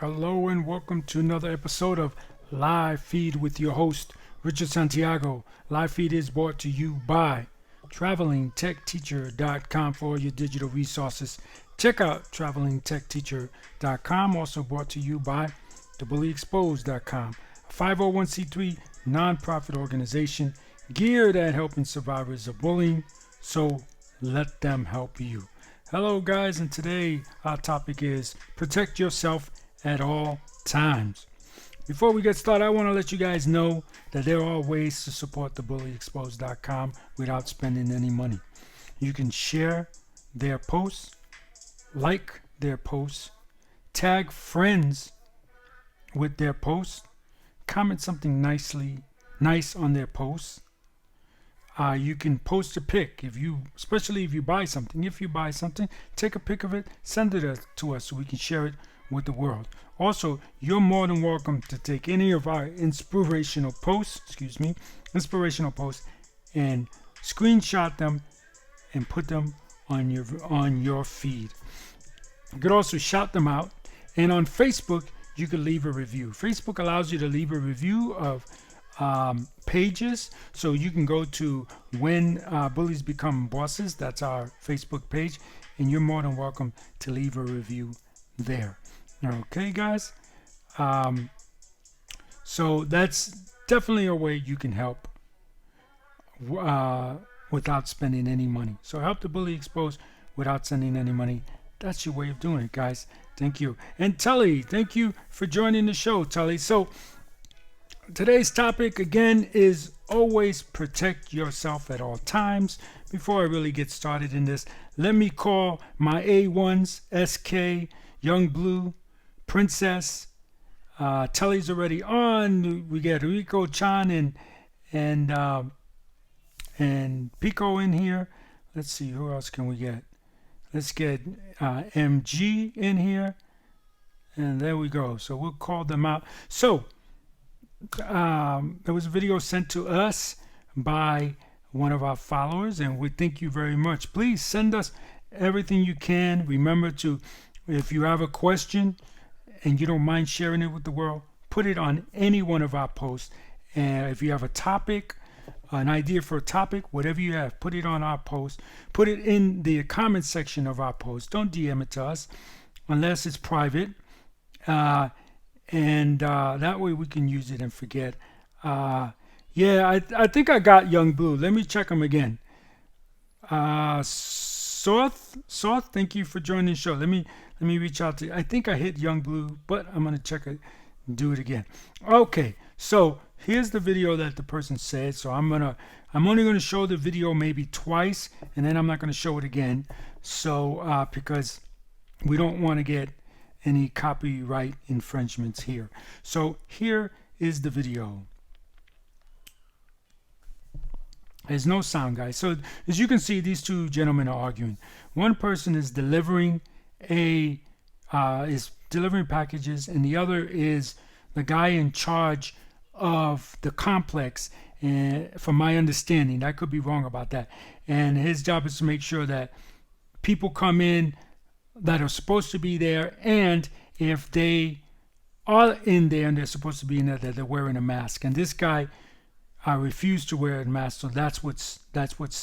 Hello and welcome to another episode of Live Feed with your host, Richard Santiago. Live Feed is brought to you by TravelingTechTeacher.com for all your digital resources. Check out TravelingTechTeacher.com, also brought to you by theBULLYexposed.com, a 501c3 nonprofit organization geared at helping survivors of bullying, so let them help you. Hello guys, and today our topic is protect yourself at all times. Before we get started, I want to let you guys know that there are ways to support theBULLYexposed.com without spending any money. You can share their posts, like their posts, tag friends with their posts, comment something nice on their posts. You can post a pic especially if you buy something. If you buy something, take a pic of it, send it to us so we can share it with the world. Also, you're more than welcome to take any of our inspirational posts and screenshot them and put them on your feed. You could also shout them out, and on Facebook you could leave a review. Facebook allows you to leave a review of pages, so you can go to When Bullies Become Bosses. That's our Facebook page, and you're more than welcome to leave a review there. Okay guys, so that's definitely a way you can help without spending any money. So help the Bully Exposed without sending any money. That's your way of doing it, guys. Thank you. And Tully, thank you for joining the show, Tully. So today's topic again is always protect yourself at all times. Before I really get started in this, let me call my A1s, SK, Young Blue, Princess, Tully's already on. We get Rico Chan and Pico in here. Let's see, who else can we get? Let's get MG in here, and there we go. So we'll call them out. So there was a video sent to us by one of our followers, and we thank you very much. Please send us everything you can. Remember to, if you have a question and you don't mind sharing it with the world, put it on any one of our posts. And if you have a topic, an idea for a topic, whatever you have, put it on our post. Put it in the comment section of our post. Don't DM it to us unless it's private. That way we can use it and forget. I think I got Young Blue. Let me check them again. Soth, thank you for joining the show. Let me reach out to you. I think I hit Young Blue, but I'm gonna check it and do it again. Okay, so here's the video that the person said. So I'm only gonna show the video maybe twice, and then I'm not gonna show it again. So because we don't want to get any copyright infringements here. So here is the video. There's no sound, guys. So as you can see, these two gentlemen are arguing. One person is delivering packages, and the other is the guy in charge of the complex. And from my understanding, I could be wrong about that. And his job is to make sure that people come in that are supposed to be there, and if they are in there and they're supposed to be in there, that they're wearing a mask. And this guy refused to wear a mask, so that's what's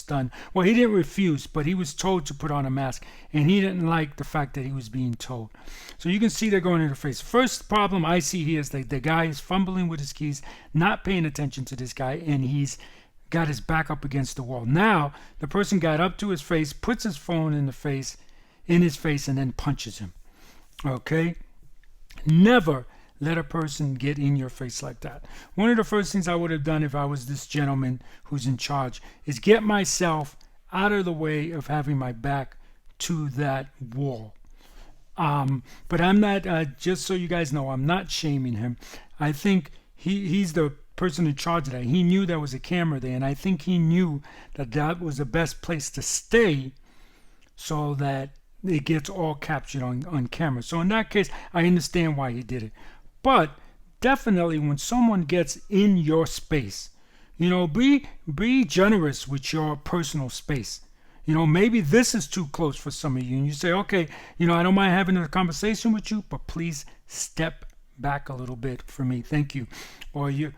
done. Well, he didn't refuse, but he was told to put on a mask, and he didn't like the fact that he was being told. So you can see they're going in the face. First problem I see here is that the guy is fumbling with his keys, not paying attention to this guy, and he's got his back up against the wall. Now the person got up to his face, puts his phone in his face, and then punches him. Okay, never let a person get in your face like that. One of the first things I would have done if I was this gentleman who's in charge is get myself out of the way of having my back to that wall. But I'm not, just so you guys know, I'm not shaming him. I think he's the person in charge of that. He knew there was a camera there, and I think he knew that that was the best place to stay so that it gets all captured on camera. So in that case, I understand why he did it. But definitely when someone gets in your space, be generous with your personal space. You know, maybe this is too close for some of you, and you say, okay, you know, I don't mind having a conversation with you, but please step back a little bit for me, thank you. Or you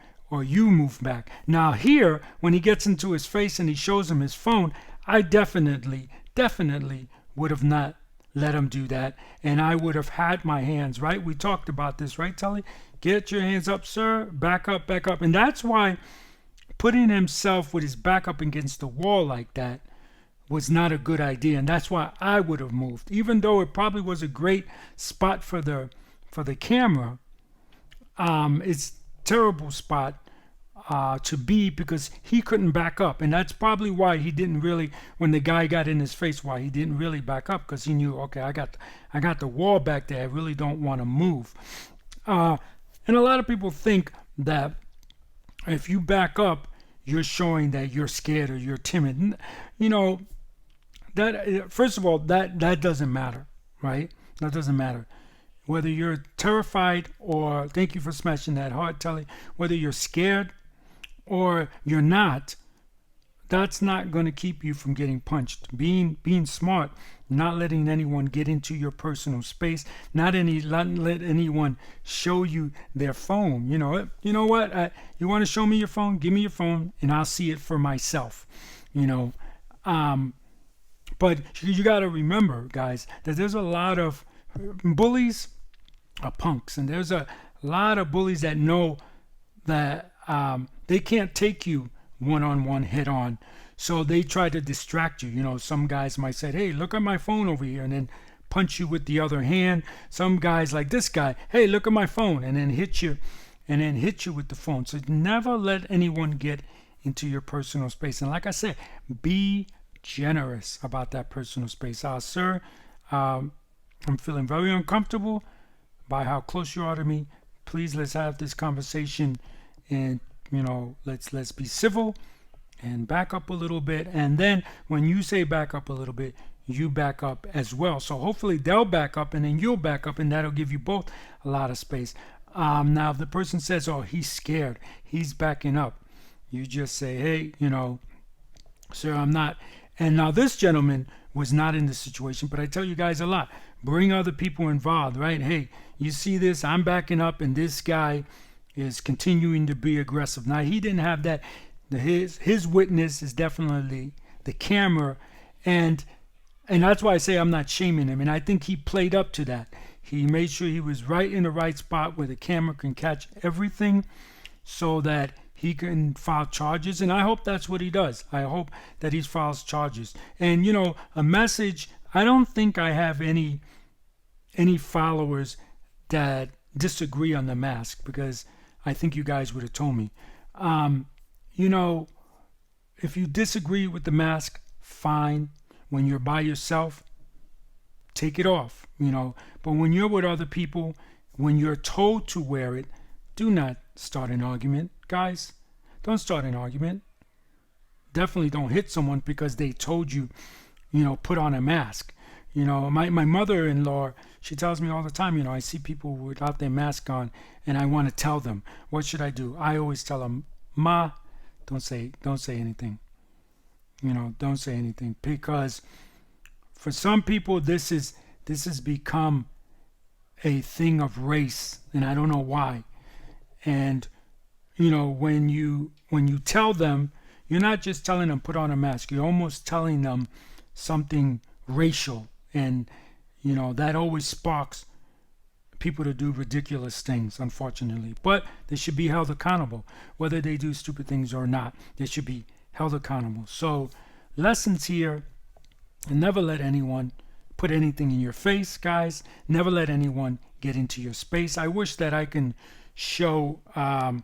move back. Now here, when he gets into his face and he shows him his phone, I definitely would have not let him do that, and I would have had my hands, right? We talked about this, right, Tully? Get your hands up, sir. Back up, back up. And that's why putting himself with his back up against the wall like that was not a good idea, and that's why I would have moved. Even though it probably was a great spot for the camera, it's terrible spot to be, because he couldn't back up, and that's probably why he didn't really, when the guy got in his face, why he didn't really back up, because he knew, okay, I got the wall back there, I really don't want to move. And a lot of people think that if you back up, you're showing that you're scared or you're timid. You know, that, first of all, that doesn't matter, right? That doesn't matter. Whether you're terrified or, thank you for smashing that heart, Telly, whether you're scared or you're not, that's not going to keep you from getting punched. Being smart, not letting anyone get into your personal space, not let anyone show you their phone. You know what? You want to show me your phone? Give me your phone, and I'll see it for myself. You know, but you got to remember, guys, that there's a lot of bullies are punks, and there's a lot of bullies that know that they can't take you one-on-one head-on, so they try to distract you. You know, some guys might say, hey, look at my phone over here, and then punch you with the other hand. Some guys, like this guy, hey, look at my phone, and then hit you with the phone. So never let anyone get into your personal space. And like I said, be generous about that personal space. Sir, I'm feeling very uncomfortable by how close you are to me. Please, let's have this conversation, and you know, let's be civil and back up a little bit. And then when you say back up a little bit, you back up as well. So hopefully they'll back up, and then you'll back up, and that'll give you both a lot of space. Now if the person says, oh, he's scared, he's backing up, you just say, hey, you know, sir, I'm not. And now this gentleman was not in this situation, but I tell you guys a lot, bring other people involved, right? Hey, you see this, I'm backing up, and this guy is continuing to be aggressive. Now he didn't have that. His witness is definitely the camera, and that's why I say I'm not shaming him. And I think he played up to that. He made sure he was right in the right spot where the camera can catch everything, so that he can file charges. And I hope that's what he does. I hope that he files charges. And you know, a message. I don't think I have any followers that disagree on the mask, because I think you guys would have told me. You know, if you disagree with the mask, fine. When you're by yourself, take it off, you know. But when you're with other people, when you're told to wear it, do not start an argument. Guys, don't start an argument. Definitely don't hit someone because they told you, you know, put on a mask. You know, my mother-in-law, she tells me all the time, you know, I see people without their mask on, and I want to tell them, what should I do? I always tell them, Ma, don't say anything. You know, don't say anything, because for some people this has become a thing of race, and I don't know why. And you know, when you tell them, you're not just telling them put on a mask, you're almost telling them something racial. And you know, that always sparks people to do ridiculous things, unfortunately. But they should be held accountable. Whether they do stupid things or not, they should be held accountable. So lessons here: and never let anyone put anything in your face, guys. Never let anyone get into your space. I wish that I can show, let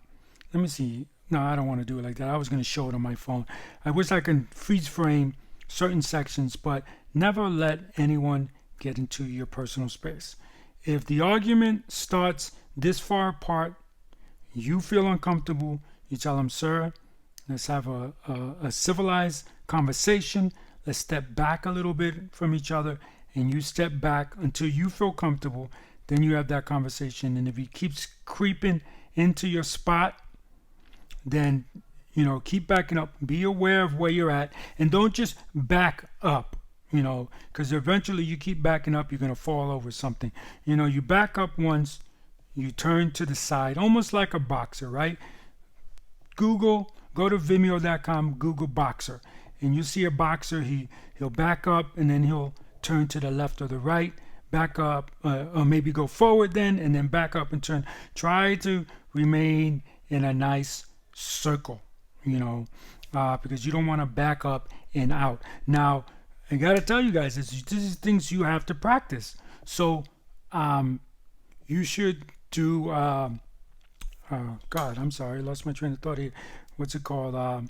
me see. No, I don't want to do it like that. I was going to show it on my phone. I wish I can freeze frame certain sections, but never let anyone get into your personal space. If the argument starts this far apart, you feel uncomfortable, you tell them, sir, let's have a civilized conversation. Let's step back a little bit from each other, and you step back until you feel comfortable. Then you have that conversation. And if he keeps creeping into your spot, then keep backing up. Be aware of where you're at, and don't just back up. Because eventually you keep backing up, you're going to fall over something. You back up once, you turn to the side, almost like a boxer, right? Go to Vimeo.com, Google boxer, and you see a boxer. He'll back up, and then he'll turn to the left or the right, back up, or maybe go forward then, and then back up and turn. Try to remain in a nice circle, because you don't want to back up and out. Now, I got to tell you guys, this is things you have to practice. So you should do, God, I'm sorry, I lost my train of thought here. What's it called?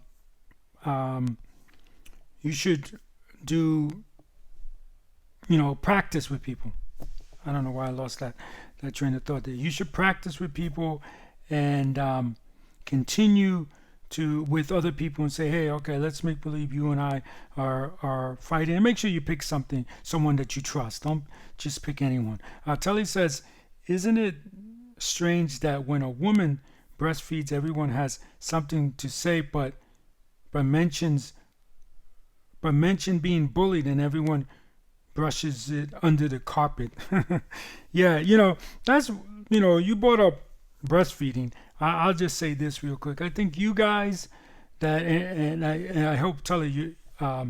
You should do, practice with people. I don't know why I lost that train of thought there. You should practice with people and continue with other people and say, hey, okay, let's make believe you and I are fighting. And make sure you pick someone that you trust. Don't just pick anyone. Telly says, isn't it strange that when a woman breastfeeds, everyone has something to say, but mention being bullied and everyone brushes it under the carpet. Yeah, that's, you brought up breastfeeding. I'll just say this real quick. I think you guys and I hope Tully you that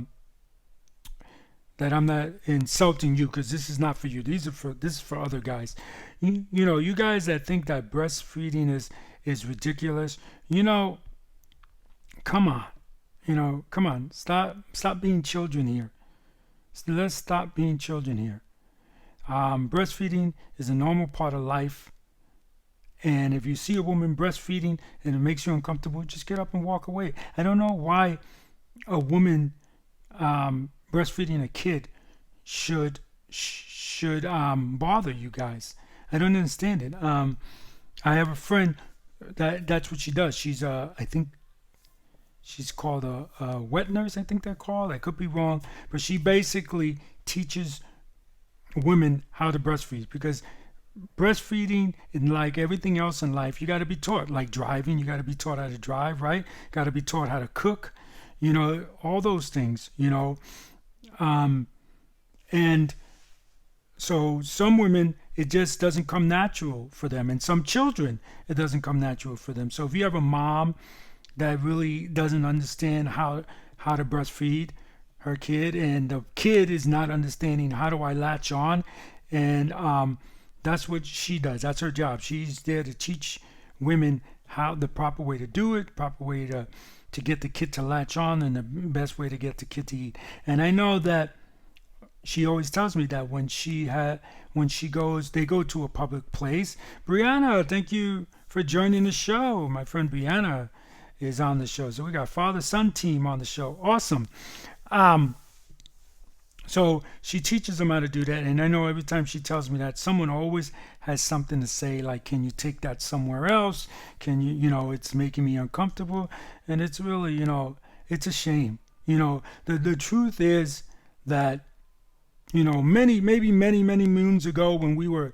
I'm not insulting you, because this is not for you. This is for other guys. You guys that think that breastfeeding is ridiculous. Come on. Come on. Stop being children here. Let's stop being children here. Breastfeeding is a normal part of life. And if you see a woman breastfeeding and it makes you uncomfortable, just get up and walk away. I don't know why a woman breastfeeding a kid should bother you guys. I don't understand it. I have a friend that's what she does. She's I think she's called a wet nurse. I think they're called. I could be wrong, but she basically teaches women how to breastfeed, because breastfeeding, and like everything else in life, you got to be taught. Like driving, you got to be taught how to drive, right? Got to be taught how to cook, all those things, and so some women, it just doesn't come natural for them, and some children, it doesn't come natural for them. So if you have a mom that really doesn't understand how to breastfeed her kid, and the kid is not understanding how do I latch on, and that's what she does. That's her job. She's there to teach women how the proper way to do it, proper way to get the kid to latch on, and the best way to get the kid to eat. And I know that she always tells me that when they go to a public place. Brianna, thank you for joining the show. My friend Brianna is on the show. So we got father-son team on the show. Awesome. So she teaches them how to do that, and I know every time she tells me that, someone always has something to say, like, can you take that somewhere else? Can you, it's making me uncomfortable, and it's really, it's a shame. The truth is that, many moons ago when we were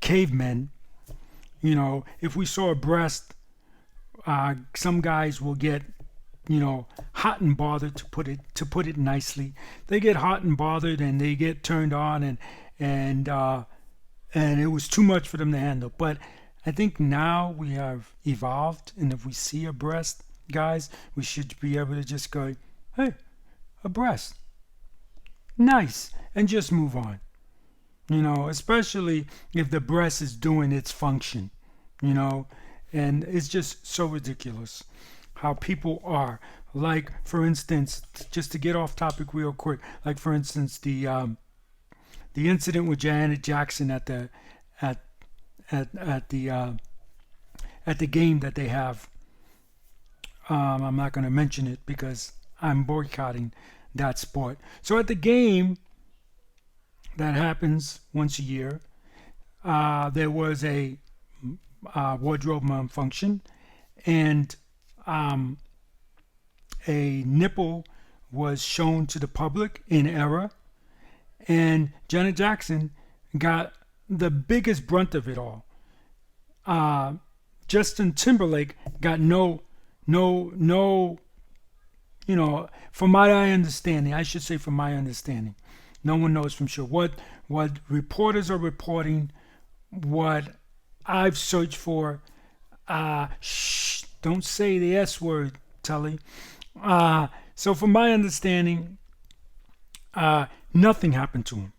cavemen, if we saw a breast, some guys will get hot and bothered, to put it nicely. They get hot and bothered and they get turned on, and it was too much for them to handle. But I think now we have evolved, and if we see a breast, guys, we should be able to just go, hey, a breast, nice, and just move on. Especially if the breast is doing its function, and it's just so ridiculous how people are. Like, for instance, just to get off topic real quick, like for instance the incident with Janet Jackson at the game that they have. I'm not going to mention it because I'm boycotting that sport. So at the game that happens once a year, there was a wardrobe malfunction, and a nipple was shown to the public in error, and Janet Jackson got the biggest brunt of it all. Justin Timberlake got no no, from my understanding, I should say from my understanding, no one knows from sure what reporters are reporting, what I've searched for. Don't say the S word, Tully. So from my understanding, nothing happened to him.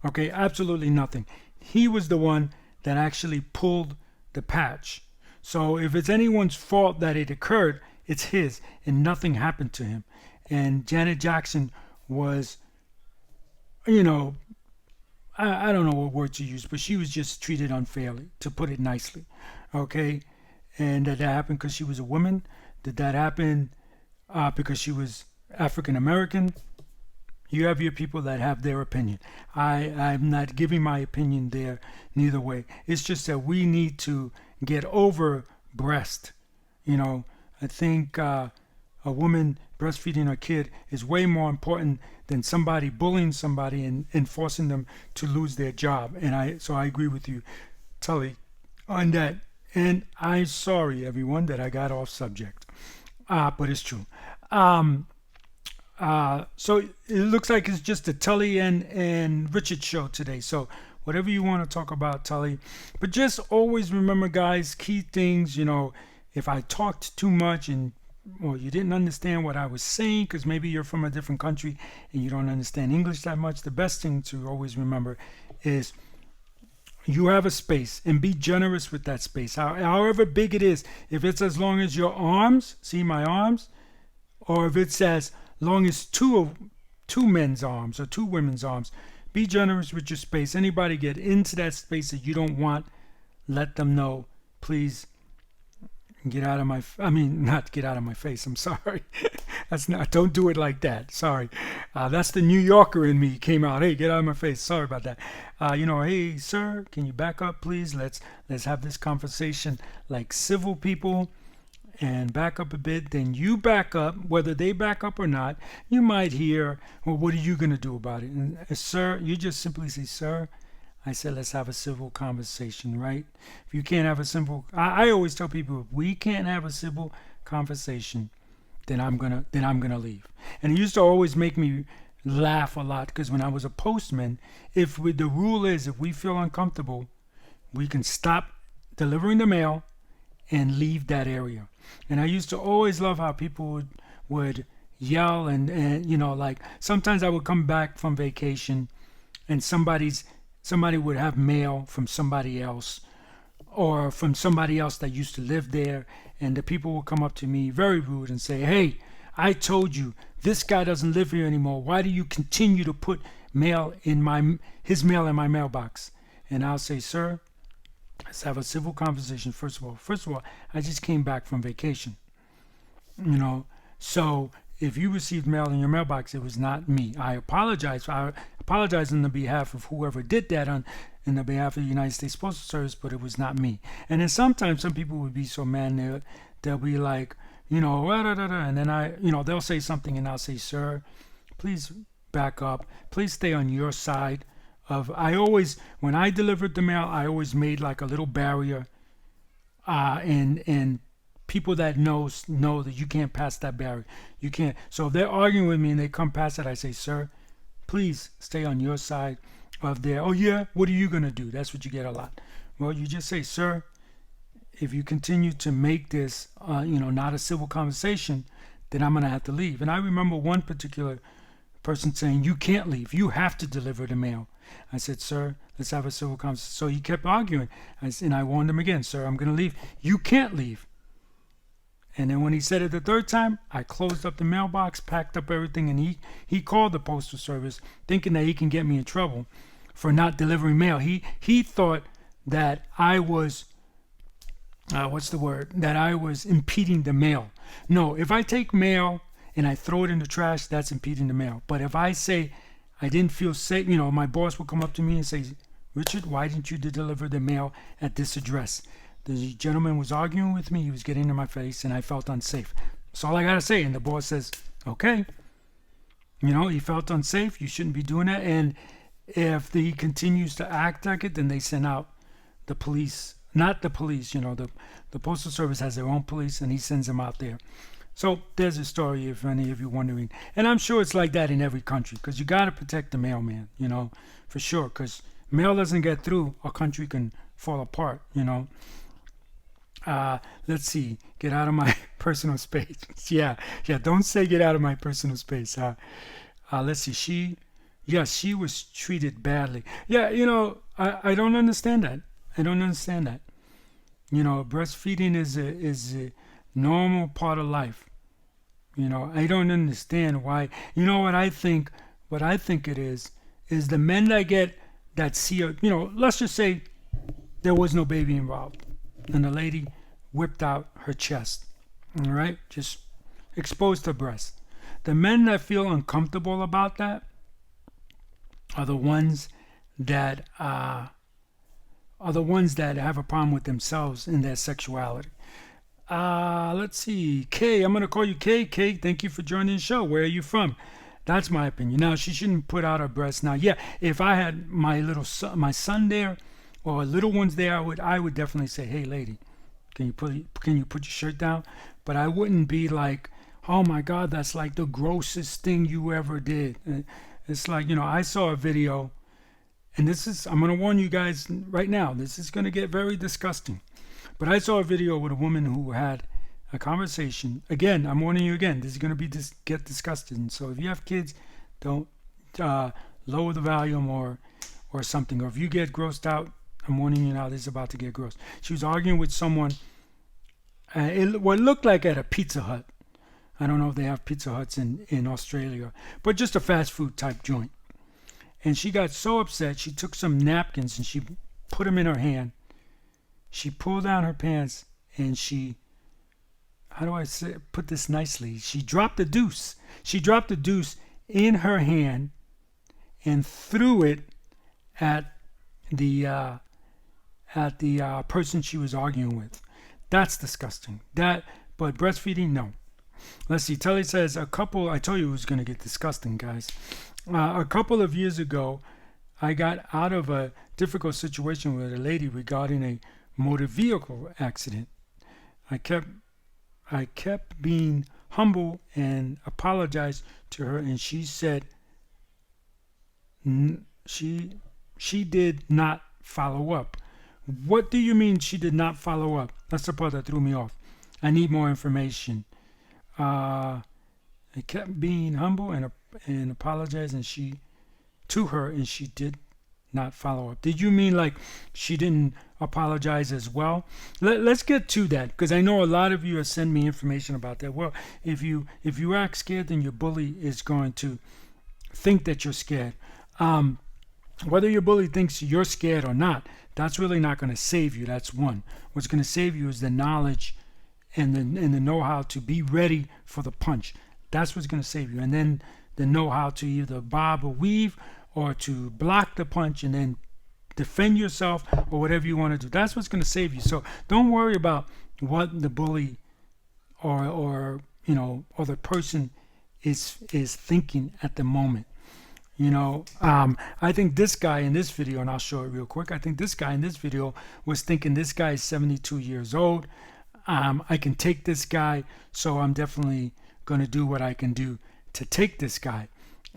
Okay, absolutely nothing. He was the one that actually pulled the patch. So if it's anyone's fault that it occurred, it's his, and nothing happened to him. And Janet Jackson was, I don't know what word to use, but she was just treated unfairly, to put it nicely. Okay, and did that happen because she was a woman? Did that happen because she was African American? You have your people that have their opinion. I'm not giving my opinion there neither way. It's just that we need to get over breast. I think a woman breastfeeding her kid is way more important than somebody bullying somebody and forcing them to lose their job. So I agree with you, Tully, on that. And I'm sorry, everyone, that I got off subject. But it's true. So it looks like it's just a Tully and Richard show today. So whatever you want to talk about, Tully. But just always remember, guys, key things. If I talked too much or you didn't understand what I was saying, because maybe you're from a different country and you don't understand English that much, the best thing to always remember is you have a space, and be generous with that space. However big it is, if it's as long as your arms, see my arms, or if it's as long as two men's arms or two women's arms, be generous with your space. Anybody get into that space that you don't want, let them know. Please get out of not get out of my face. I'm sorry. Don't do it like that. Sorry. That's the New Yorker in me came out. Hey, get out of my face. Sorry about that. Hey, sir, can you back up, please? Let's have this conversation like civil people. And back up a bit, then you back up. Whether they back up or not, you might hear, well, what are you going to do about it? And sir, you just simply say, sir, I said, let's have a civil conversation, right? If you can't have a simple, I always tell people, if we can't have a civil conversation, then I'm gonna leave. And it used to always make me laugh a lot, because when I was a postman, the rule is, if we feel uncomfortable, we can stop delivering the mail and leave that area. And I used to always love how people would yell and like sometimes I would come back from vacation and somebody would have mail from somebody else or from somebody else that used to live there, and the people would come up to me very rude and say, hey, I told you this guy doesn't live here anymore. Why do you continue to put his mail in my mailbox? And I'll say, sir, let's have a civil conversation. First of all, I just came back from vacation. So if you received mail in your mailbox, it was not me. I apologize on the behalf of whoever did that on the behalf of the United States Postal Service, but it was not me. And then sometimes some people would be so mad, they'll be like, and then they'll say something and I'll say, sir, please back up. Please stay on your side. When I delivered the mail, I always made like a little barrier, and people that know that you can't pass that barrier. You can't. So if they're arguing with me and they come past it, I say, sir, please stay on your side of there. Oh yeah, what are you gonna do? That's what you get a lot. Well, you just say, sir, if you continue to make this, not a civil conversation, then I'm gonna have to leave. And I remember one particular person saying, you can't leave. You have to deliver the mail. I said, sir, let's have a civil conversation. So he kept arguing. And I warned him again, sir, I'm going to leave. You can't leave. And then when he said it the third time, I closed up the mailbox, packed up everything, and he called the Postal Service thinking that he can get me in trouble for not delivering mail. He thought that I was, that I was impeding the mail. No, if I take mail and I throw it in the trash, that's impeding the mail. But if I say I didn't feel safe, my boss would come up to me and say, Richard, why didn't you deliver the mail at this address? The gentleman was arguing with me. He was getting in my face, and I felt unsafe. That's all I got to say. And the boss says, okay. He felt unsafe. You shouldn't be doing that. And if he continues to act like it, then they send out the police not the police. The Postal Service has their own police, and he sends them out there. So there's a story, if any of you wondering. And I'm sure it's like that in every country, because you got to protect the mailman, for sure. Because mail doesn't get through, a country can fall apart, Let's see. Get out of my personal space. yeah. Don't say get out of my personal space. Let's see. She was treated badly. Yeah, I don't understand that. Breastfeeding is a normal part of life. I don't understand why. What I think it is the men that see let's just say there was no baby involved and the lady whipped out her chest, all right, just exposed her breast. The men that feel uncomfortable about that are the ones that have a problem with themselves in their sexuality. Let's see. Kay, I'm going to call you Kay. Kay, thank you for joining the show. Where are you from? That's my opinion. Now, she shouldn't put out her breasts. Now, yeah, if I had my son there or little ones there, I would definitely say, hey, lady, can you put your shirt down? But I wouldn't be like, oh my God, that's like the grossest thing you ever did. It's like, I saw a video, and I'm going to warn you guys right now, this is going to get very disgusting. But I saw a video with a woman who had a conversation. Again, I'm warning you again, this is going to get disgusting. So if you have kids, don't lower the volume or something. Or if you get grossed out, I'm warning you now, this is about to get gross. She was arguing with someone, what looked like at a Pizza Hut. I don't know if they have Pizza Huts in Australia, but just a fast food type joint. And she got so upset, she took some napkins and she put them in her hand. She pulled down her pants and how do I put this nicely? She dropped the deuce. She dropped the deuce in her hand and threw it at the person she was arguing with. That's disgusting. But breastfeeding, no. Let's see. Telly says I told you it was going to get disgusting, guys. A couple of years ago, I got out of a difficult situation with a lady regarding a motor vehicle accident. I kept being humble and apologized to her, and she said she did not follow up. What do you mean she did not follow up? That's the part that threw me off. I need more information. I kept being humble and apologized to her, and she did not follow up. Did you mean like she didn't apologize as well? Let's get to that, because I know a lot of you have sent me information about that. Well, if you act scared, then your bully is going to think that you're scared. Whether your bully thinks you're scared or not, that's really not going to save you. That's one. What's going to save you is the knowledge and the know-how to be ready for the punch. That's what's going to save you. And then the know-how to either bob or weave or to block the punch and then defend yourself or whatever you want to do. That's what's going to save you. So don't worry about what the bully or the person is thinking at the moment. I think this guy in this video, and I'll show it real quick, I think this guy in this video was thinking this guy is 72 years old. I can take this guy, so I'm definitely going to do what I can do to take this guy.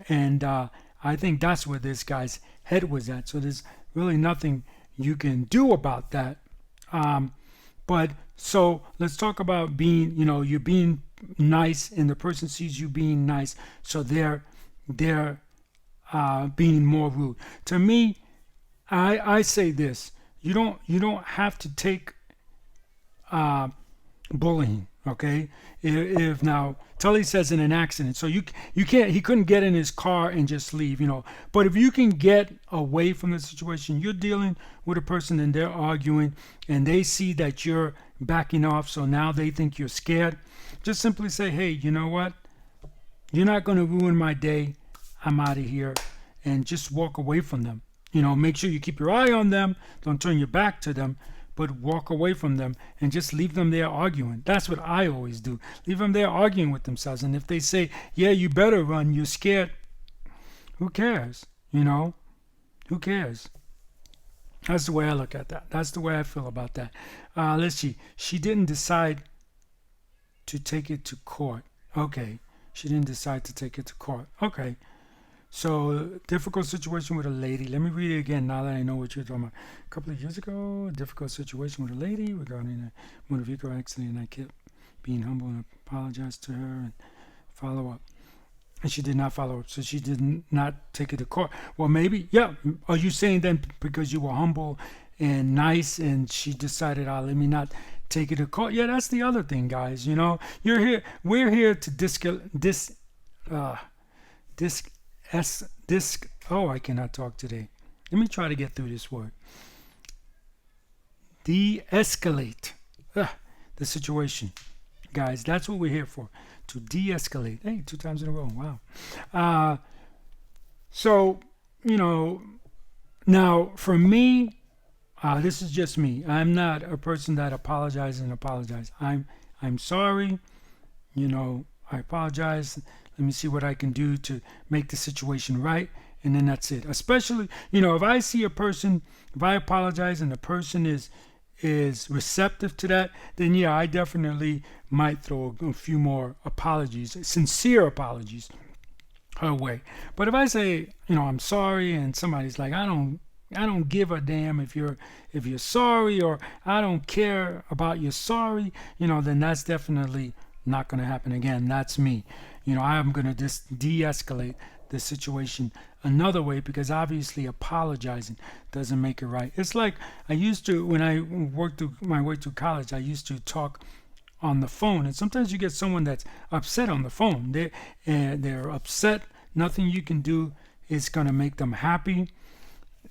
And I think that's where this guy's head was at. So there's really nothing you can do about that. But so let's talk about being, you're being nice and the person sees you being nice. So they're being more rude. To me, I say this: you don't have to take bullying. Okay, if now Tully says in an accident, so you can't, he couldn't get in his car and just leave, But if you can get away from the situation, you're dealing with a person and they're arguing, and they see that you're backing off, so now they think you're scared. Just simply say, hey, you know what? You're not going to ruin my day. I'm out of here, and just walk away from them. Make sure you keep your eye on them. Don't turn your back to them, but walk away from them and just leave them there arguing. That's what I always do. Leave them there arguing with themselves. And if they say, yeah, you better run, you're scared, who cares? Who cares? That's the way I look at that. That's the way I feel about that. Let's see. She didn't decide to take it to court. Okay. She didn't decide to take it to court. Okay. So, difficult situation with a lady. Let me read it again now that I know what you're talking about. A couple of years ago, a difficult situation with a lady regarding a motor vehicle accident. I kept being humble and apologized to her and follow up. And she did not follow up, so she did not take it to court. Well, maybe, yeah. Are you saying then because you were humble and nice and she decided, let me not take it to court? Yeah, that's the other thing, guys. You know, we're here to I cannot talk today. Let me try to get through this word. De-escalate the situation. Guys, that's what we're here for. To de-escalate. Hey, 2 times in a row. Wow. So, you know, now for me, this is just me. I'm not a person that apologizes and apologizes. I'm sorry. You know, I apologize. Let me see what I can do to make the situation right. And then that's it. Especially, you know, if I see a person, if I apologize and the person is receptive to that, then yeah, I definitely might throw a few more apologies, sincere apologies her way. But if I say, you know, I'm sorry, and somebody's like, I don't give a damn if you're sorry, or I don't care about your sorry, you know, then that's definitely not going to happen again. That's me. You know, I'm going to just de-escalate the situation another way, because obviously apologizing doesn't make it right. It's like I used to, when I worked through my way through college, I used to talk on the phone, and sometimes you get someone that's upset on the phone. They're upset. Nothing you can do is going to make them happy.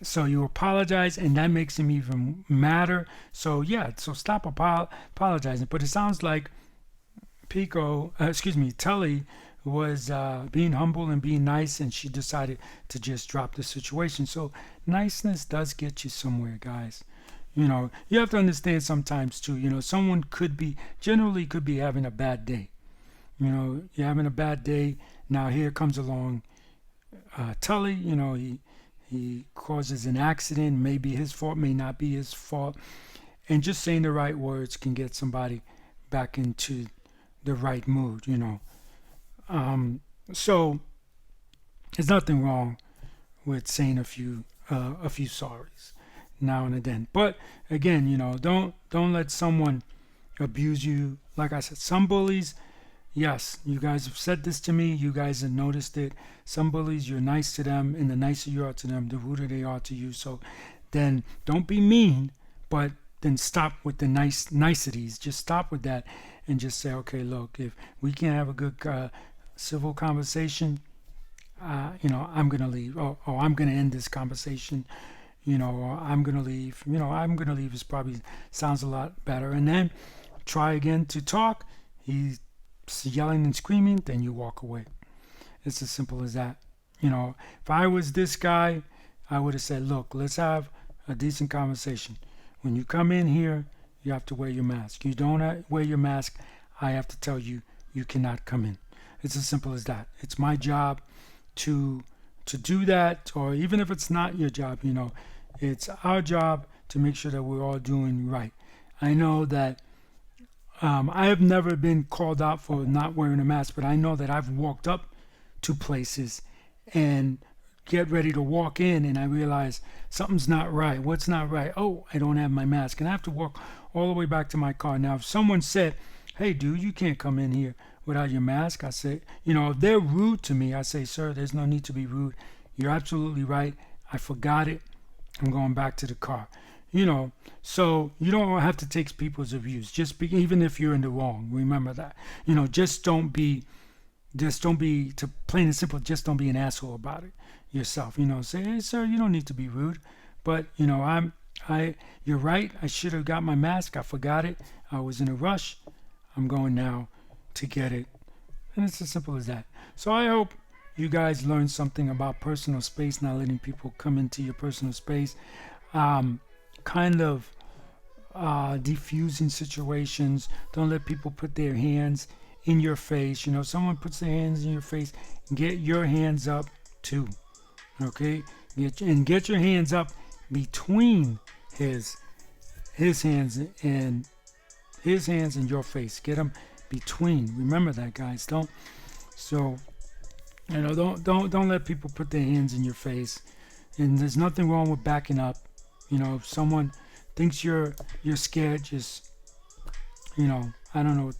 So you apologize, and that makes them even madder. So yeah, so stop apologizing. But it sounds like Telly was being humble and being nice, and she decided to just drop the situation. So niceness does get you somewhere, guys. You know, you have to understand sometimes too, you know, someone generally could be having a bad day. You know, you're having a bad day. Now here comes along Tully, you know, he causes an accident, may be his fault, may not be his fault. And just saying the right words can get somebody back into the right mood, you know. So there's nothing wrong with saying a few sorries now and then. But again, you know, don't let someone abuse you. Like I said, some bullies, yes, you guys have said this to me, you guys have noticed it. Some bullies, you're nice to them, and the nicer you are to them, the ruder they are to you. So then don't be mean, but then stop with the niceties. Just stop with that and just say, okay, look, if we can't have a good civil conversation, you know, I'm going to leave. Or I'm going to end this conversation, you know, or I'm going to leave. You know, I'm going to leave is probably sounds a lot better. And then try again to talk. He's yelling and screaming, then you walk away. It's as simple as that. You know, if I was this guy, I would have said, look, let's have a decent conversation. When you come in here, you have to wear your mask. You don't wear your mask, I have to tell you, you cannot come in. It's as simple as that. It's my job to do that, or even if it's not your job, you know, it's our job to make sure that we're all doing right. I know that I have never been called out for not wearing a mask, but I know that I've walked up to places and get ready to walk in, and I realize something's not right. What's not right? Oh, I don't have my mask, and I have to walk all the way back to my car. Now, if someone said, hey, dude, you can't come in here without your mask, I say, you know, if they're rude to me, I say, sir, there's no need to be rude. You're absolutely right. I forgot it. I'm going back to the car. You know, so you don't have to take people's abuse. Even if you're in the wrong, remember that. You know, just don't be, to plain and simple, just don't be an asshole about it yourself. You know, say, hey, sir, you don't need to be rude. But, you know, you're right. I should have got my mask. I forgot it. I was in a rush. I'm going now to get it. And it's as simple as that. So I hope you guys learned something about personal space, not letting people come into your personal space. Kind of diffusing situations. Don't let people put their hands in your face. You know, someone puts their hands in your face, get your hands up too. Okay? Get your hands up between his hands and your face. Get them between. Remember that, guys. Don't let people put their hands in your face. And there's nothing wrong with backing up. If someone thinks you're scared, just I don't know what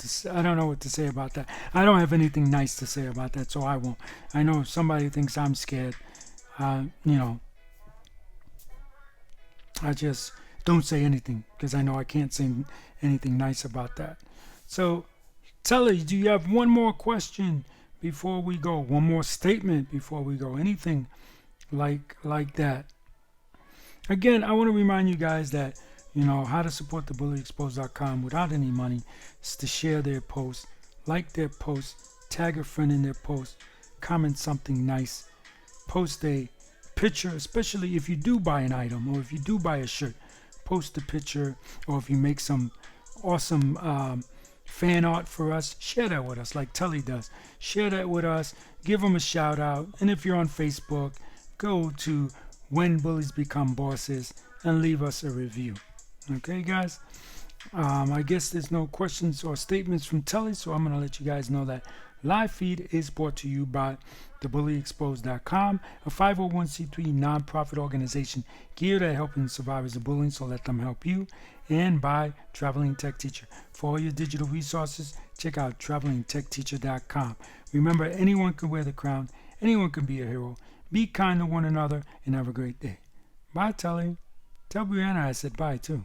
to say about that. I don't have anything nice to say about that, so I won't. I know if somebody thinks I'm scared, I just don't say anything, because I know I can't say anything nice about that. So, Telly, do you have one more question before we go? One more statement before we go? Anything like that? Again, I want to remind you guys that how to support theBULLYexposed.com without any money is to share their posts, like their posts, tag a friend in their post, comment something nice, post a picture, especially if you do buy an item or if you do buy a shirt, post a picture, or if you make some awesome fan art for us, share that with us like Tully does. Share that with us, give them a shout out, and if you're on Facebook, go to When Bullies Become Bosses and leave us a review. Okay, guys? I guess there's no questions or statements from Tully, so I'm going to let you guys know that live feed is brought to you by theBULLYexposed.com, a 501c3 nonprofit organization geared at helping survivors of bullying, so let them help you, and by Traveling Tech Teacher. For all your digital resources, check out travelingtechteacher.com. Remember, anyone can wear the crown, anyone can be a hero. Be kind to one another, and have a great day. Bye, Tully. Tell Brianna I said bye, too.